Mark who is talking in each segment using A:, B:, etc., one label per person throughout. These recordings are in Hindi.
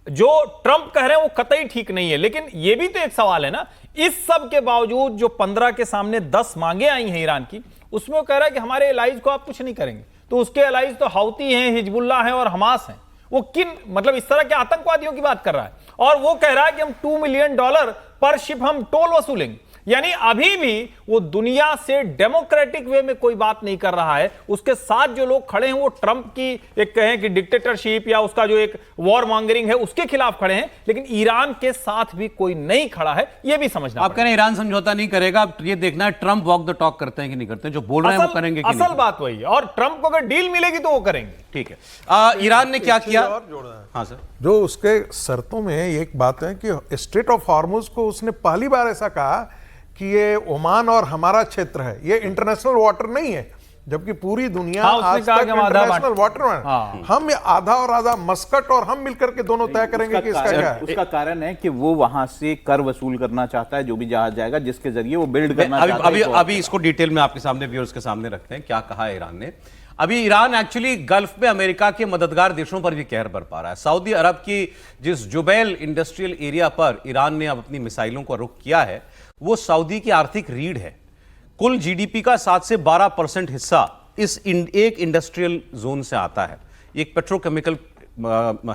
A: जो ट्रंप कह रहे हैं वो कतई ठीक नहीं है। लेकिन ये भी तो एक सवाल है ना, इस सब के बावजूद जो 15 के सामने 10 मांगे आई हैं ईरान की, उसमें वो कह रहा है कि हमारे एलाइज को आप कुछ नहीं करेंगे। तो उसके एलाइज तो हौती हैं, हिजबुल्लाह हैं और हमास हैं। वो किन मतलब इस तरह के आतंकवादियों की बात कर रहा है, और वो कह रहा है कि हम $2 मिलियन पर शिप हम टोल वसूलेंगे। यानी अभी भी वो दुनिया से डेमोक्रेटिक वे में कोई बात नहीं कर रहा है। उसके साथ जो लोग खड़े हैं वो ट्रंप की एक कहें कि डिक्टेटरशिप या उसका जो एक वॉर मॉन्गरिंग है उसके खिलाफ खड़े हैं, लेकिन ईरान के साथ भी कोई नहीं खड़ा है। ये भी समझना
B: आप कह रहे हैं ईरान समझौता नहीं करेगा, अब ये देखना है ट्रंप वॉक द टॉक करते हैं कि नहीं करते हैं। जो बोल रहे हैं वो करेंगे कि
A: असल बात वही है, और ट्रंप को अगर डील मिलेगी तो वो करेंगे।
B: ठीक है। ईरान ने क्या किया? हाँ सर,
C: जो उसके शर्तों में एक बात है कि स्ट्रेट ऑफ हॉर्मुज को उसने पहली बार ऐसा कहा कि ये ओमान और हमारा क्षेत्र है, ये इंटरनेशनल वाटर नहीं है, जबकि पूरी दुनिया आज तक इंटरनेशनल वाटर है। हम आधा और आधा मस्कट और हम मिलकर के दोनों तय करेंगे कि इसका क्या है।
D: उसका कारण है कि वो वहां से कर वसूल करना चाहता है, जो भी जहाज जाएगा जिसके जरिए वो बिल्ड करना चाहता है।
B: अभी इसको डिटेल में आपके सामने, व्यूअर्स के सामने रखते हैं क्या कहा है ईरान ने। अभी ईरान एक्चुअली गल्फ में अमेरिका के मददगार देशों पर भी कहर बरपा रहा है। सऊदी अरब की जिस जुबैल इंडस्ट्रियल एरिया पर ईरान ने अब अपनी मिसाइलों का रुख किया है, वो सऊदी की आर्थिक रीढ़ है। कुल जीडीपी का 7 से 12% हिस्सा इस एक इंडस्ट्रियल जोन से आता है। एक पेट्रोकेमिकल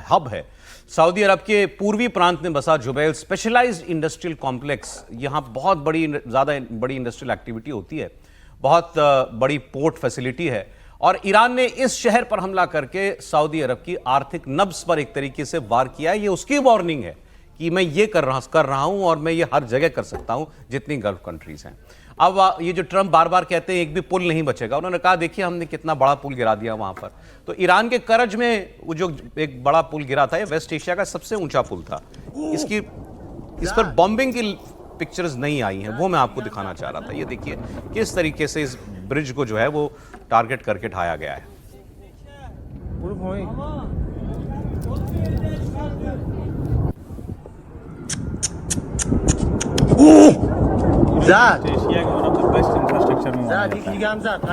B: हब है। सऊदी अरब के पूर्वी प्रांत में बसा जुबैल स्पेशलाइज्ड इंडस्ट्रियल कॉम्प्लेक्स, यहां बहुत ज्यादा बड़ी इंडस्ट्रियल एक्टिविटी होती है, बहुत बड़ी पोर्ट फैसिलिटी है। और ईरान ने इस शहर पर हमला करके सऊदी अरब की आर्थिक नब्ज पर एक तरीके से वार किया है। ये उसकी वार्निंग है कि मैं ये कर रहा हूं और मैं ये हर जगह कर सकता हूं जितनी गल्फ कंट्रीज हैं। अब ये जो ट्रंप बार बार कहते हैं एक भी पुल नहीं बचेगा, उन्होंने कहा देखिए हमने कितना बड़ा पुल गिरा दिया वहां पर। तो ईरान के करज में वो जो एक बड़ा पुल गिरा था, ये वेस्ट एशिया का सबसे ऊंचा पुल था। इस पर बॉम्बिंग की पिक्चर्स नहीं आई हैं, वो मैं आपको दिखाना चाह रहा था। ये देखिए किस तरीके से इस ब्रिज को जो है वो टारगेट करके ढाया गया है।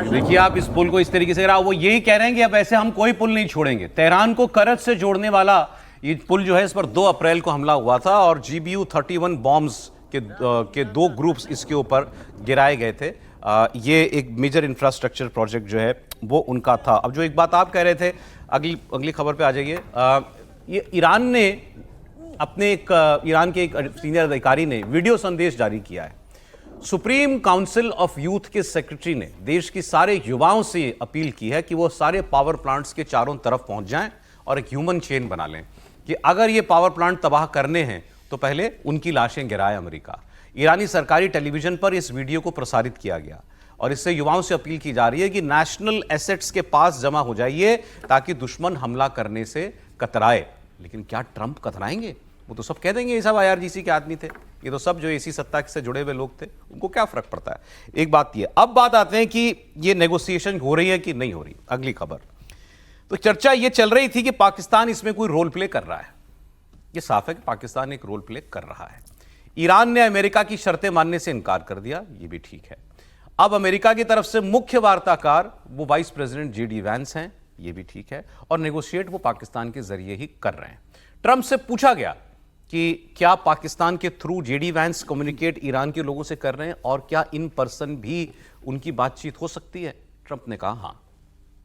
B: देखिए आप इस पुल को इस तरीके से गिरा, वो यही कह रहे हैं कि अब ऐसे हम कोई पुल नहीं छोड़ेंगे। तेहरान को करज से जोड़ने वाला ये पुल जो है, इस पर 2 अप्रैल को हमला हुआ था और GBU-31 बॉम्ब्स के 2 ग्रुप्स इसके ऊपर गिराए गए थे। ये एक मेजर इंफ्रास्ट्रक्चर प्रोजेक्ट जो है वो उनका था। अब जो एक बात आप कह रहे थे, अगली खबर पे आ जाइए। ये ईरान ने ईरान के एक सीनियर अधिकारी ने वीडियो संदेश जारी किया है। सुप्रीम काउंसिल ऑफ यूथ के सेक्रेटरी ने देश की सारे युवाओं से अपील की है कि वो सारे पावर प्लांट्स के चारों तरफ पहुंच जाएं और एक ह्यूमन चेन बना लें कि अगर ये पावर प्लांट तबाह करने हैं तो पहले उनकी लाशें गिराए अमेरिका। ईरानी सरकारी टेलीविजन पर इस वीडियो को प्रसारित किया गया और इससे युवाओं से अपील की जा रही है कि नेशनल एसेट्स के पास जमा हो जाइए ताकि दुश्मन हमला करने से कतराए। लेकिन क्या ट्रंप कतराएंगे? वो तो सब कह देंगे ये सब IRGC के आदमी थे, ये तो सब जो एसी सत्ता से जुड़े हुए लोग थे, उनको क्या फर्क पड़ता है। एक बात ये, अब बात आते हैं कि ये नेगोशिएशन हो रही है कि नहीं हो रही। अगली खबर तो चर्चा ये चल रही थी कि पाकिस्तान इसमें कोई रोल प्ले कर रहा है। ये साफ है कि पाकिस्तान एक रोल प्ले कर रहा है। ईरान ने अमेरिका की शर्तें मानने से इनकार कर दिया, ये भी ठीक है। अब अमेरिका की तरफ से मुख्य वार्ताकार वो वाइस प्रेसिडेंट JD वैंस हैं, ये भी ठीक है। और नेगोशिएट वो पाकिस्तान के जरिए ही कर रहे हैं। ट्रंप से पूछा गया कि क्या पाकिस्तान के through JD Vance communicate Iran के लोगों से कर रहे हैं और क्या इन पर्सन भी उनकी बातचीत हो सकती है। ट्रंप ने कहा हाँ।